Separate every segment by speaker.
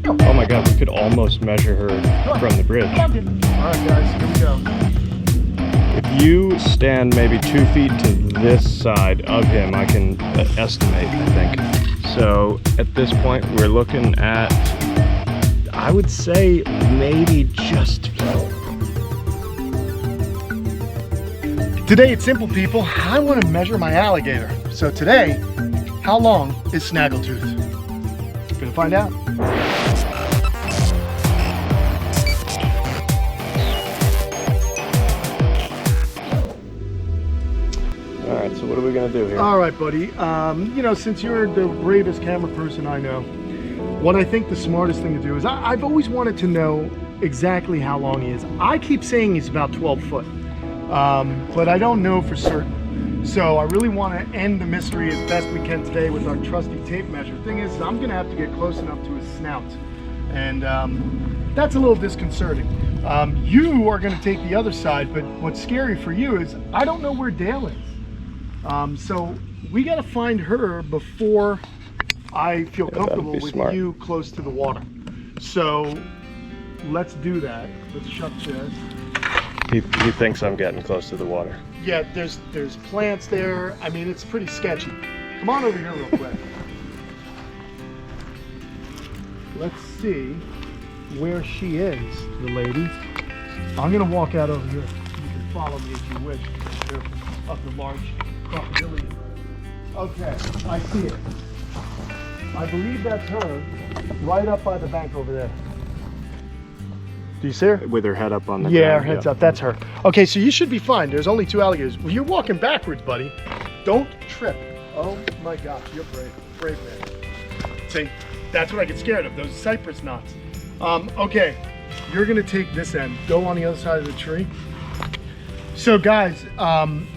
Speaker 1: Oh my god, we could almost measure her from the bridge.
Speaker 2: All right, guys, here we go.
Speaker 1: If you stand maybe 2 feet to this side of him, I can estimate, I think. So at this point, we're looking at, I would say, maybe just...
Speaker 2: Today it's simple, people. I want to measure my alligator. So today, how long is Snaggletooth? Gonna find out.
Speaker 1: All right, so what are we gonna do here?
Speaker 2: All right, buddy. You know, since you're the bravest camera person I know, what I think the smartest thing to do is I've always wanted to know exactly how long he is. I keep saying he's about 12 foot, but I don't know for certain. So I really want to end the mystery as best we can today with our trusty tape measure. Thing is, I'm gonna have to get close enough to his snout, and that's a little disconcerting. You are gonna take the other side, but what's scary for you is I don't know where Dale is. So we got to find her before I feel comfortable with smart. You close to the water. So let's do that. Let's shut this.
Speaker 1: He thinks I'm getting close to the water.
Speaker 2: Yeah, there's plants there. I mean, it's pretty sketchy. Come on over here real quick. Let's see where she is, the lady. I'm gonna walk out over here. You can follow me if you wish. Of the large crocodiles. Okay, I see it. I believe that's her, right up by the bank over there. Do you see her?
Speaker 1: With her head up on the
Speaker 2: ground. Yeah, her head's
Speaker 1: yeah.
Speaker 2: up. That's her. Okay, so you should be fine. There's only 2 alligators. Well, you're walking backwards, buddy. Don't trip. Oh my gosh, you're brave. Brave man. See, that's what I get scared of, those cypress knots. Okay, you're gonna take this end. Go on the other side of the tree. So guys,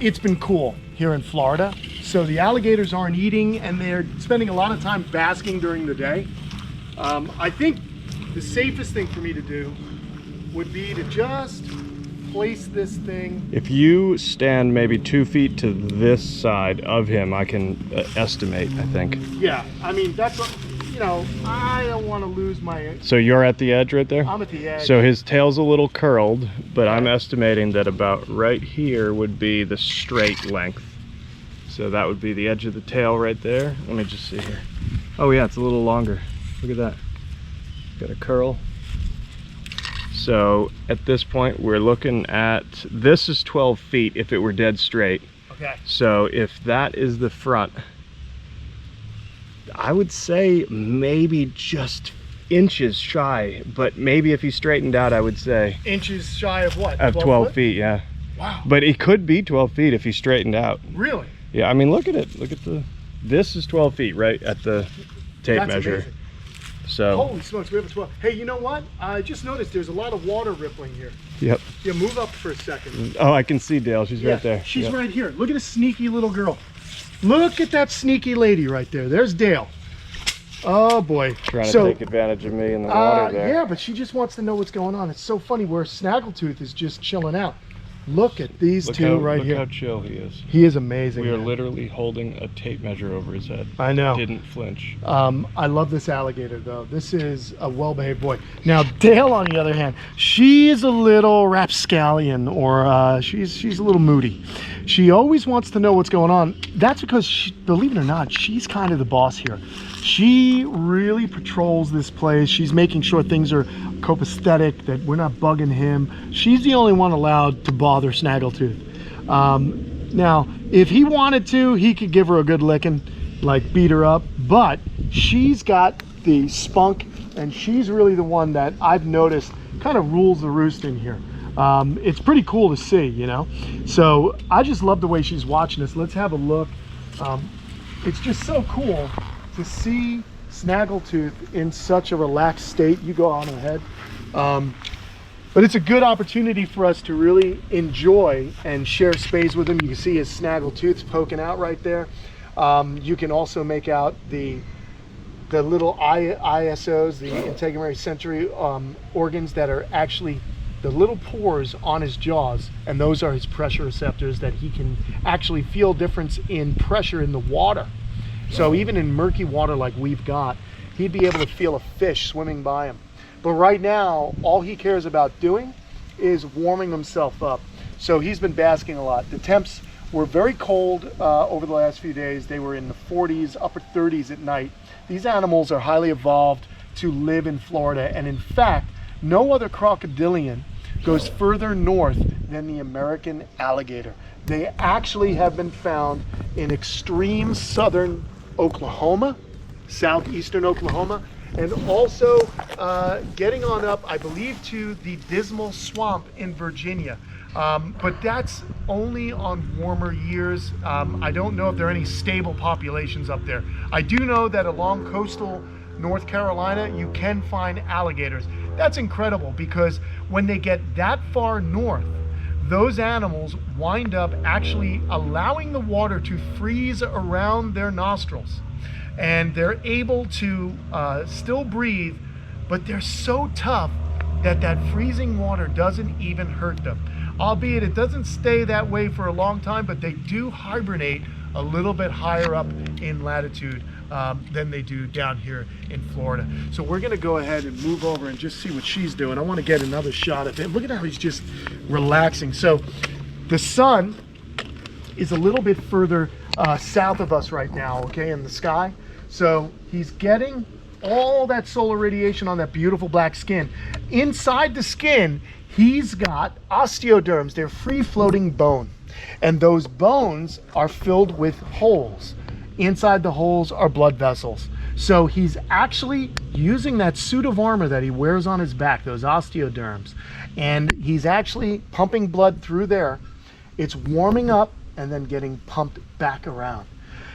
Speaker 2: it's been cool here in Florida. So the alligators aren't eating and they're spending a lot of time basking during the day. I think the safest thing for me to do would be to just place this thing.
Speaker 1: If you stand maybe 2 feet to this side of him, I can estimate, I think.
Speaker 2: Yeah, I mean, that's what, you know, I don't want to lose my...
Speaker 1: So you're at the edge right there?
Speaker 2: I'm at the edge.
Speaker 1: So his tail's a little curled, but I'm estimating that about right here would be the straight length. So that would be the edge of the tail right there. Let me just see here. Oh yeah, it's a little longer. Look at that. Got a curl. So at this point, we're looking at, this is 12 feet if it were dead straight.
Speaker 2: Okay.
Speaker 1: So if that is the front, I would say maybe just inches shy, but maybe if he straightened out, I would say.
Speaker 2: Inches shy of what?
Speaker 1: Of 12 feet, yeah.
Speaker 2: Wow.
Speaker 1: But it could be 12 feet if he straightened out.
Speaker 2: Really?
Speaker 1: Yeah, I mean, look at it. Look at this is 12 feet right at the tape measure.
Speaker 2: Amazing.
Speaker 1: So.
Speaker 2: Holy smokes, we have a 12. Hey, you know what? I just noticed there's a lot of water rippling here.
Speaker 1: Yep.
Speaker 2: Yeah, move up for a second.
Speaker 1: Oh, I can see Dale. She's right there.
Speaker 2: She's
Speaker 1: yep.
Speaker 2: right here. Look at this sneaky little girl. Look at that sneaky lady right there. There's Dale. Oh boy.
Speaker 1: Trying to take advantage of me in the water there.
Speaker 2: Yeah, but she just wants to know what's going on. It's so funny where Snaggletooth is just chilling out. Look at these two right here.
Speaker 1: Look how chill he is.
Speaker 2: He is amazing.
Speaker 1: We are literally holding a tape measure over his head.
Speaker 2: I know.
Speaker 1: Didn't flinch.
Speaker 2: I love this alligator though. This is a well-behaved boy. Now Dale, on the other hand, she is a little rapscallion, or she's a little moody. She always wants to know what's going on. That's because, believe it or not, she's kind of the boss here. She really patrols this place. She's making sure things are copacetic, that we're not bugging him. She's the only one allowed to bother Snaggletooth. Now, if he wanted to, he could give her a good licking, like beat her up, but she's got the spunk, and she's really the one that I've noticed kind of rules the roost in here. It's pretty cool to see, you know? So I just love the way she's watching us. Let's have a look. It's just so cool to see Snaggletooth in such a relaxed state. You go on ahead. But it's a good opportunity for us to really enjoy and share space with him. You can see his Snaggletooth's poking out right there. You can also make out the little ISOs, the integumentary sensory organs that are actually the little pores on his jaws, and those are his pressure receptors that he can actually feel difference in pressure in the water. So even in murky water like we've got, he'd be able to feel a fish swimming by him. But right now, all he cares about doing is warming himself up. So he's been basking a lot. The temps were very cold over the last few days. They were in the 40s, upper 30s at night. These animals are highly evolved to live in Florida. And in fact, no other crocodilian goes further north than the American alligator. They actually have been found in extreme southern Oklahoma, southeastern Oklahoma, and also getting on up, I believe, to the Dismal Swamp in Virginia. But that's only on warmer years. I don't know if there are any stable populations up there. I do know that along coastal North Carolina, you can find alligators. That's incredible because when they get that far north, those animals wind up actually allowing the water to freeze around their nostrils. And they're able to still breathe, but they're so tough that that freezing water doesn't even hurt them. Albeit it doesn't stay that way for a long time, but they do hibernate a little bit higher up in latitude than they do down here in Florida. So we're gonna go ahead and move over and just see what she's doing. I wanna get another shot of him. Look at how he's just relaxing. So the sun is a little bit further south of us right now, okay, in the sky. So he's getting all that solar radiation on that beautiful black skin. Inside the skin, he's got osteoderms. They're free-floating bone. And those bones are filled with holes. Inside the holes are blood vessels. So he's actually using that suit of armor that he wears on his back, those osteoderms, and he's actually pumping blood through there. It's warming up and then getting pumped back around.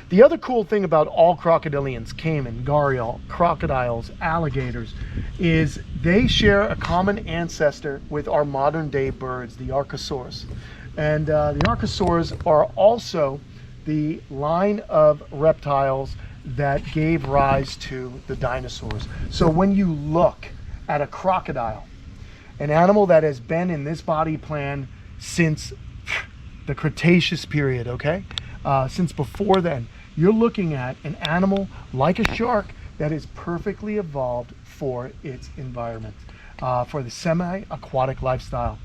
Speaker 2: The other cool thing about all crocodilians, caiman, gharial, crocodiles, alligators, is they share a common ancestor with our modern day birds, the archosaurs. And the archosaurs are also the line of reptiles that gave rise to the dinosaurs. So when you look at a crocodile, an animal that has been in this body plan since the Cretaceous period, okay? Since before then, you're looking at an animal like a shark that is perfectly evolved for its environment, for the semi-aquatic lifestyle.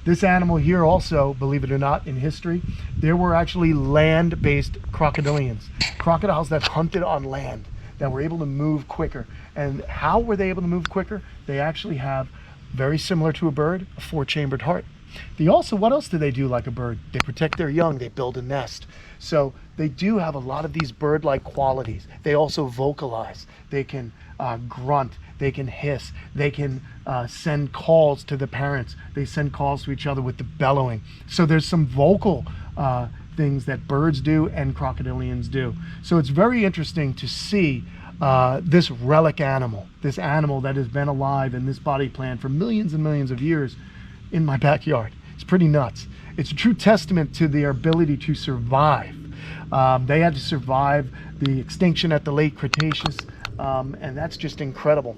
Speaker 2: This animal here also, believe it or not, in history, there were actually land-based crocodilians, crocodiles that hunted on land, that were able to move quicker. And how were they able to move quicker? They actually have, very similar to a bird, a four-chambered heart. They also, what else do they do like a bird? They protect their young, they build a nest. So they do have a lot of these bird-like qualities. They also vocalize. They can grunt, they can hiss, they can send calls to the parents. They send calls to each other with the bellowing. So there's some vocal things that birds do and crocodilians do. So it's very interesting to see this relic animal, this animal that has been alive in this body plan for millions and millions of years in my backyard. It's pretty nuts. It's a true testament to their ability to survive. They had to survive the extinction at the late Cretaceous, and that's just incredible.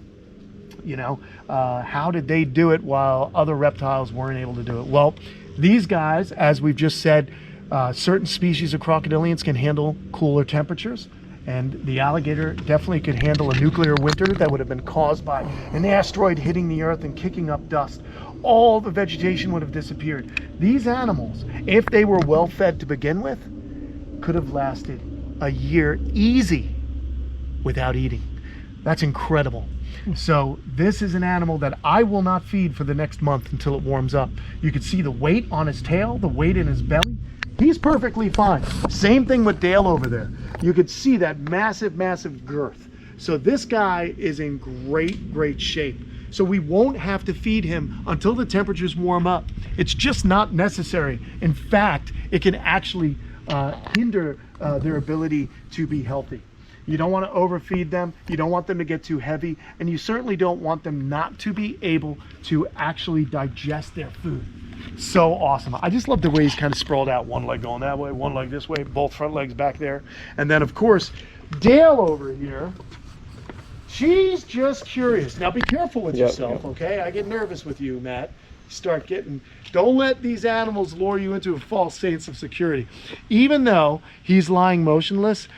Speaker 2: You know, how did they do it while other reptiles weren't able to do it? Well, these guys, as we've just said, certain species of crocodilians can handle cooler temperatures, and the alligator definitely could handle a nuclear winter that would have been caused by an asteroid hitting the earth and kicking up dust. All the vegetation would have disappeared. These animals, if they were well fed to begin with, could have lasted a year easy without eating. That's incredible. So this is an animal that I will not feed for the next month until it warms up. You can see the weight on his tail, the weight in his belly. He's perfectly fine. Same thing with Dale over there. You could see that massive, massive girth. So this guy is in great, great shape. So we won't have to feed him until the temperatures warm up. It's just not necessary. In fact, it can actually hinder their ability to be healthy. You don't want to overfeed them. You don't want them to get too heavy. And you certainly don't want them not to be able to actually digest their food. So awesome. I just love the way he's kind of sprawled out. One leg going that way, one leg this way, both front legs back there. And then, of course, Dale over here. She's just curious. Now be careful with yourself, okay? I get nervous with you, Matt. Start getting, don't let these animals lure you into a false sense of security. Even though he's lying motionless,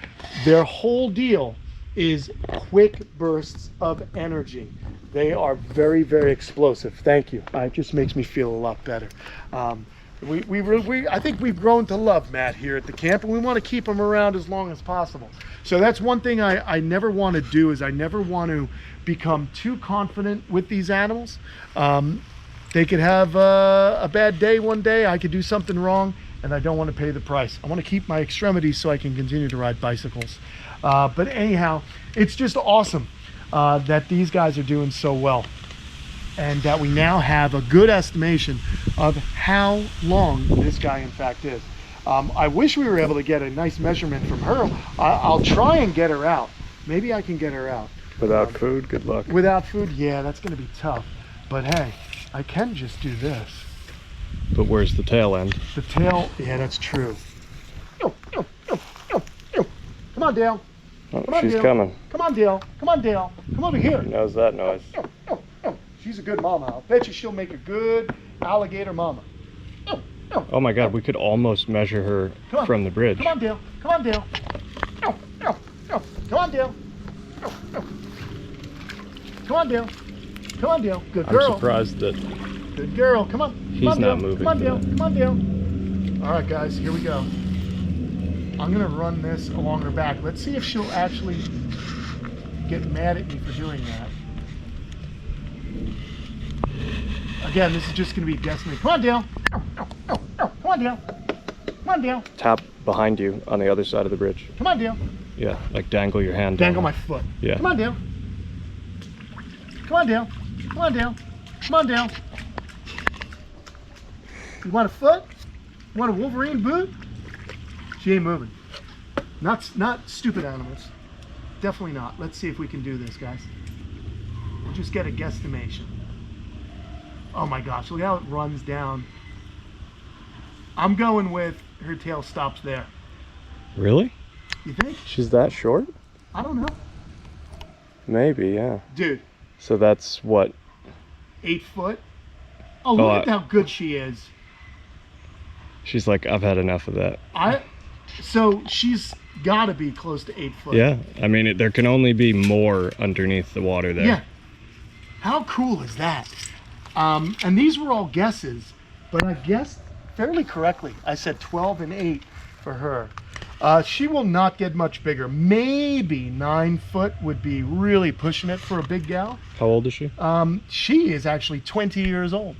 Speaker 2: their whole deal is quick bursts of energy. They are very, very explosive. Thank you. It just makes me feel a lot better. I think we've grown to love Matt here at the camp, and we want to keep him around as long as possible. So that's one thing I never want to do, is I never want to become too confident with these animals. They could have a bad day one day. I could do something wrong, and I don't want to pay the price. I want to keep my extremities so I can continue to ride bicycles. But anyhow, it's just awesome that these guys are doing so well, and that we now have a good estimation of how long this guy in fact is. I wish we were able to get a nice measurement from her. I'll try and get her out. Maybe I can get her out.
Speaker 1: Without food, good luck.
Speaker 2: Without food, yeah, that's going to be tough. But hey, I can just do this.
Speaker 1: But where's the tail end?
Speaker 2: The tail, yeah, that's true. Come on, Dale.
Speaker 1: Oh,
Speaker 2: Come on,
Speaker 1: she's
Speaker 2: Dale.
Speaker 1: coming.
Speaker 2: Come on, Dale. Come on, Dale. Come over here.
Speaker 1: She knows that noise.
Speaker 2: She's a good mama. I'll bet you she'll make a good alligator mama.
Speaker 1: Oh my God, we could almost measure her from the bridge.
Speaker 2: Come on, Dale. Come on, Dale. Come on, Dale. Come on, Dale. Come on, Dale. Good girl.
Speaker 1: I'm surprised that
Speaker 2: Good girl. Come on.
Speaker 1: he's not moving.
Speaker 2: Come on, Dale. Come on, Dale. All right, guys. Here we go. I'm going to run this along her back. Let's see if she'll actually get mad at me for doing that. Again, this is just going to be guessing. Come on, Dale. Come on, Dale. Come on, Dale.
Speaker 1: Tap behind you on the other side of the bridge.
Speaker 2: Come on, Dale.
Speaker 1: Yeah, like dangle your hand.
Speaker 2: Dangle
Speaker 1: down.
Speaker 2: my foot.
Speaker 1: Yeah.
Speaker 2: Come on, Dale. Come on, Dale. Come on, Dale. Come on, Dale. You want a foot? You want a Wolverine boot? She ain't moving. Not stupid animals. Definitely not. Let's see if we can do this, guys. We'll just get a guesstimation. Oh my gosh, look how it runs down. I'm going with her tail stops there.
Speaker 1: Really?
Speaker 2: You think?
Speaker 1: She's that short?
Speaker 2: I don't know.
Speaker 1: Maybe, yeah.
Speaker 2: Dude.
Speaker 1: So that's what?
Speaker 2: 8 foot? Oh, look at how good she is.
Speaker 1: She's like, I've had enough of that.
Speaker 2: So she's got to be close to 8 foot.
Speaker 1: Yeah, I mean, there can only be more underneath the water there.
Speaker 2: Yeah. How cool is that? And these were all guesses, but I guessed fairly correctly. I said 12 and 8 for her. She will not get much bigger. Maybe 9 foot would be really pushing it for a big gal.
Speaker 1: How old is she?
Speaker 2: She is actually 20 years old.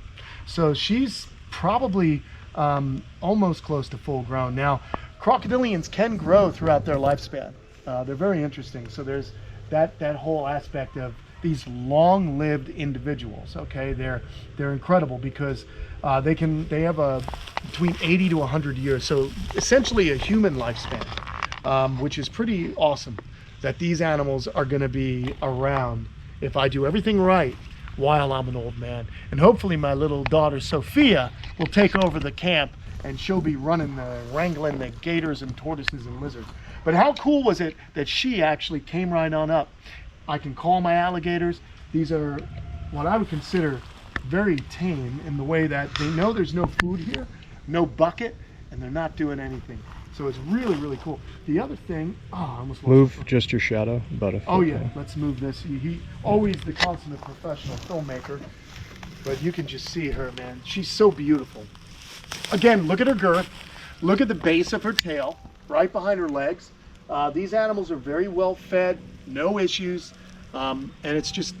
Speaker 2: So she's probably almost close to full grown. Now, crocodilians can grow throughout their lifespan. They're very interesting. So there's that whole aspect of these long-lived individuals. Okay, they're incredible because they have between 80 to 100 years. So essentially a human lifespan, which is pretty awesome. That these animals are going to be around if I do everything right while I'm an old man. And hopefully my little daughter Sophia will take over the camp, and she'll be wrangling the gators and tortoises and lizards. But how cool was it that she actually came right on up? I can call my alligators. These are what I would consider very tame in the way that they know there's no food here, no bucket, and they're not doing anything. So it's really, really cool. The other thing, I almost lost
Speaker 1: Move just your shadow about a foot.
Speaker 2: Oh yeah, let's move this. He always the consummate professional filmmaker, but you can just see her, man. She's so beautiful. Again, look at her girth. Look at the base of her tail, right behind her legs. These animals are very well fed, no issues, and it's just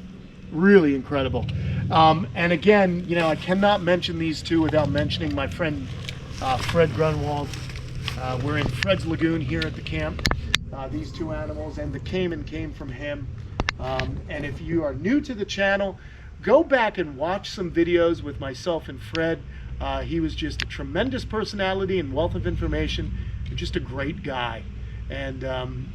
Speaker 2: really incredible. And again, you know, I cannot mention these two without mentioning my friend Fred Grunwald. We're in Fred's Lagoon here at the camp. These two animals, and the caiman came from him. And if you are new to the channel, go back and watch some videos with myself and Fred. He was just a tremendous personality and wealth of information, and just a great guy. And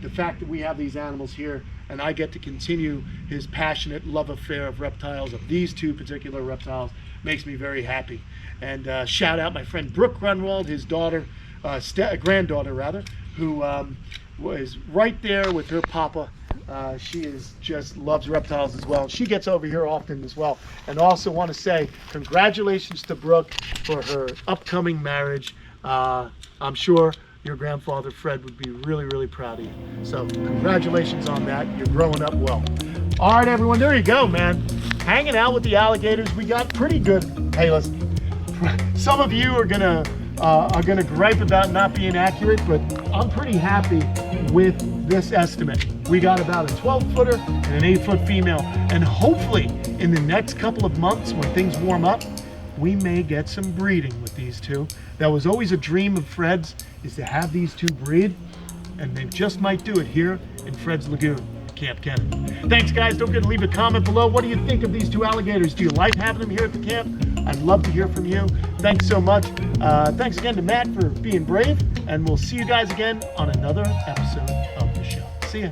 Speaker 2: the fact that we have these animals here, and I get to continue his passionate love affair of reptiles, of these two particular reptiles, makes me very happy. And shout out my friend Brooke Grunwald, his daughter, granddaughter rather, who was right there with her papa. She is just loves reptiles as well. She gets over here often as well. And also want to say congratulations to Brooke for her upcoming marriage. I'm sure your grandfather Fred would be really, really proud of you. So congratulations on that. You're growing up well. All right, everyone, there you go, man. Hanging out with the alligators. We got pretty good. Hey, listen, some of you are gonna gripe about not being accurate, but I'm pretty happy with this estimate. We got about a 12-footer and an 8-foot female, and hopefully in the next couple of months when things warm up, we may get some breeding with these two. That was always a dream of Fred's, is to have these two breed, and they just might do it here in Fred's Lagoon, Kamp Kenan. Thanks, guys. Don't forget to leave a comment below. What do you think of these two alligators? Do you like having them here at the camp? I'd love to hear from you. Thanks so much. Thanks again to Matt for being brave, and we'll see you guys again on another episode of the show. See ya.